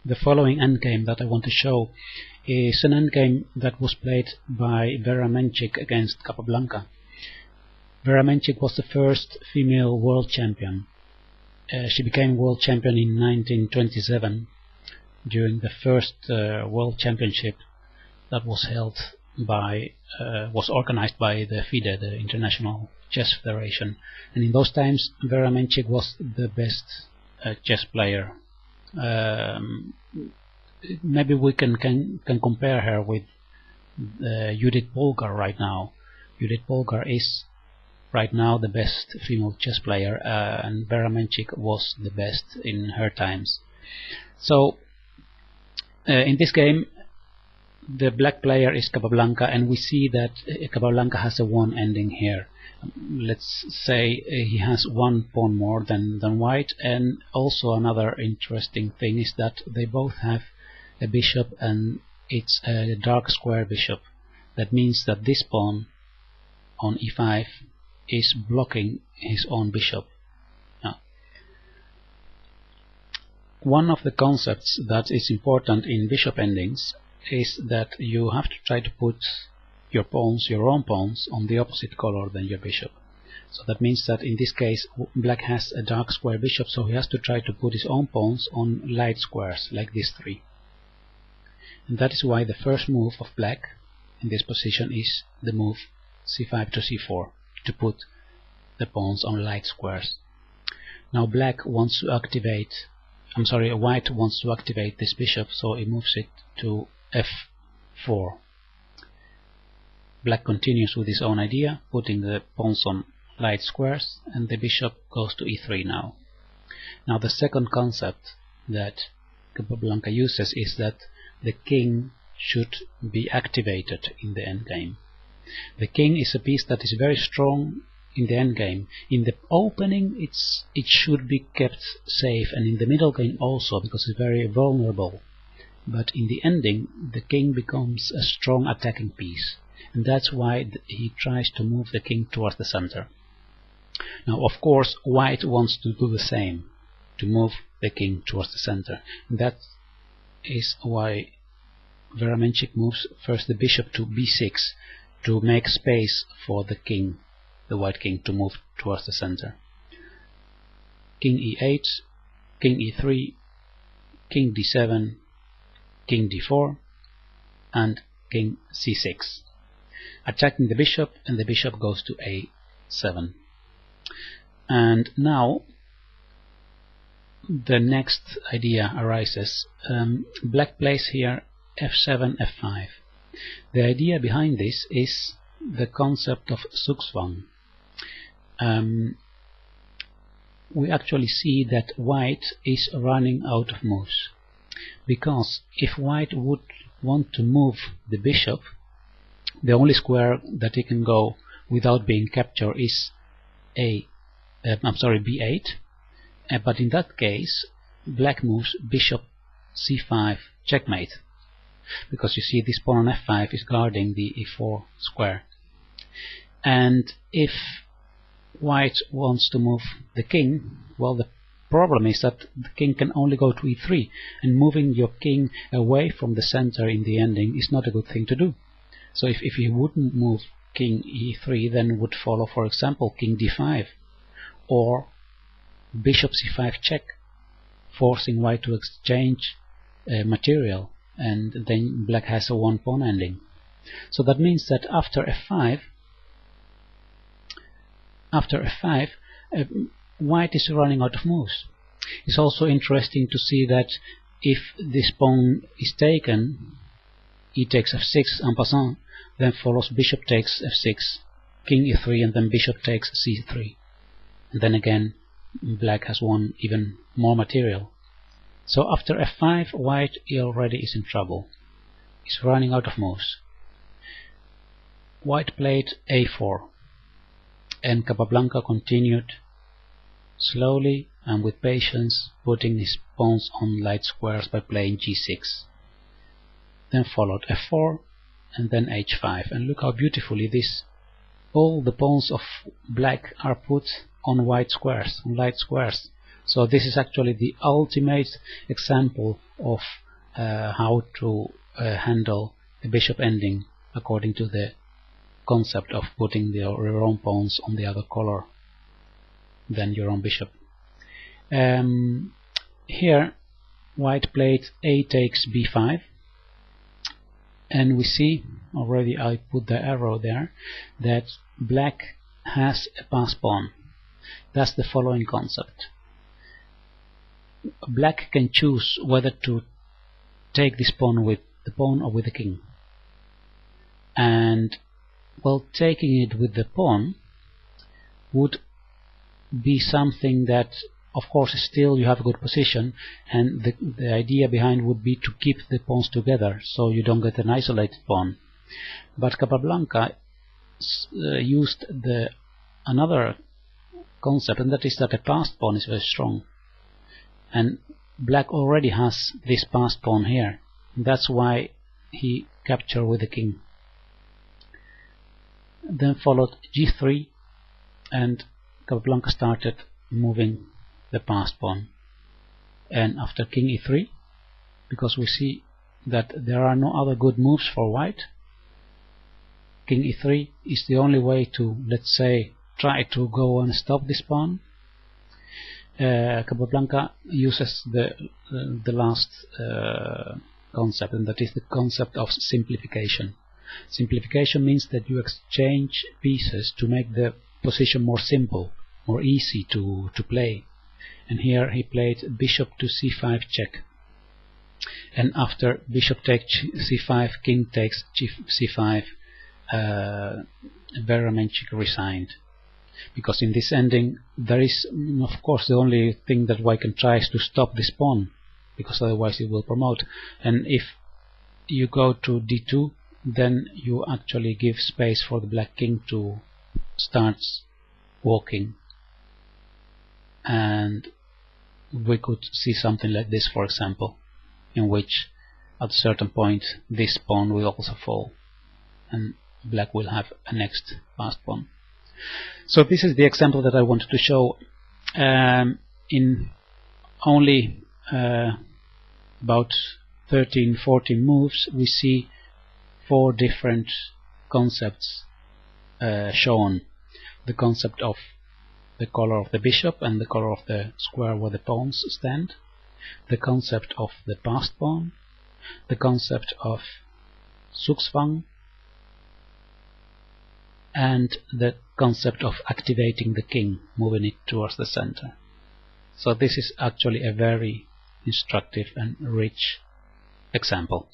The following endgame that I want to show is an endgame that was played by Menchik against Capablanca. Menchik was the first female world champion. She became world champion in 1927 during the first world championship that was held by was organized by the FIDE, the International Chess Federation, and in those times Menchik was the best chess player. Maybe we can compare her with Judith Polgar right now. Judith Polgar is right now the best female chess player, and Menchik was the best in her times. So in this game the black player is Capablanca, and we see that Capablanca has a 1 ending here. Let's say he has 1 pawn more than white, and also another interesting thing is that they both have a bishop, and it's a dark square bishop. That means that this pawn on e5 is blocking his own bishop. Now, one of the concepts that is important in bishop endings is that you have to try to put your pawns, your own pawns, on the opposite color than your bishop. So that means that in this case black has a dark square bishop, so he has to try to put his own pawns on light squares like these 3. And that is why the first move of black in this position is the move c5 to c4, to put the pawns on light squares. Now white wants to activate this bishop, so he moves it to f4. Black continues with his own idea, putting the pawns on light squares, and the bishop goes to e3 now. Now the second concept that Capablanca uses is that the king should be activated in the endgame. The king is a piece that is very strong in the endgame. In the opening it should be kept safe, and in the middle game also, because it's very vulnerable. But in the ending the king becomes a strong attacking piece, and that's why he tries to move the king towards the center. Now of course white wants to do the same, to move the king towards the center, and that is why Menchik moves first the bishop to b6 to make space for the king, the white king, to move towards the center. King e8, king e3, king d7, king d4, and king c6, attacking the bishop, and the bishop goes to a7. And now the next idea arises. Black plays here f7, f5. The idea behind this is the concept of zugzwang. We actually see that white is running out of moves, because if white would want to move the bishop, the only square that he can go without being captured is b8, but in that case black moves bishop c5, checkmate, because you see this pawn on f5 is guarding the e4 square. And if white wants to move the king, well, the problem is that the king can only go to e3, and moving your king away from the center in the ending is not a good thing to do. So if he wouldn't move king e3, then would follow, for example, king d5 or bishop c5 check, forcing white to exchange material, and then black has a 1 pawn ending. So that means that after f5, white is running out of moves. It's also interesting to see that if this pawn is taken, e takes f6 en passant, then follows bishop takes f6, king e3, and then bishop takes c3. And then again black has won even more material. So after f5 white already is in trouble. He's running out of moves. White played a4, and Capablanca continued slowly and with patience, putting his pawns on light squares by playing g6. Then followed f4 and then h5, and look how beautifully all the pawns of black are put on white squares, on light squares. So this is actually the ultimate example of how to handle the bishop ending according to the concept of putting your own pawns on the other color than your own bishop. Here white played a takes b5, and we see already, I put the arrow there, that black has a pass pawn. That's the following concept. Black can choose whether to take this pawn with the pawn or with the king, and well, taking it with the pawn would be something that, of course, still you have a good position, and the idea behind would be to keep the pawns together so you don't get an isolated pawn. But Capablanca used another concept, and that is that a passed pawn is very strong, and black already has this passed pawn here. That's why he captured with the king. Then followed g3, and Capablanca started moving the passed pawn. And after king e3, because we see that there are no other good moves for white, king e3 is the only way to, let's say, try to go and stop this pawn. Capablanca uses the last concept, and that is the concept of simplification. Simplification means that you exchange pieces to make the position more simple, more easy to play. And here he played bishop to c5 check, and after bishop takes c5, king takes c5, Menchik resigned, because in this ending there is, of course, the only thing that white can try is to stop this pawn, because otherwise it will promote. And if you go to d2, then you actually give space for the black king to start walking, and we could see something like this, for example, in which at a certain point this pawn will also fall and black will have a next passed pawn. So this is the example that I wanted to show. In only about 13-14 moves, we see 4 different concepts shown. The concept of the color of the bishop and the color of the square where the pawns stand, the concept of the passed pawn, the concept of zugzwang, and the concept of activating the king, moving it towards the center. So this is actually a very instructive and rich example.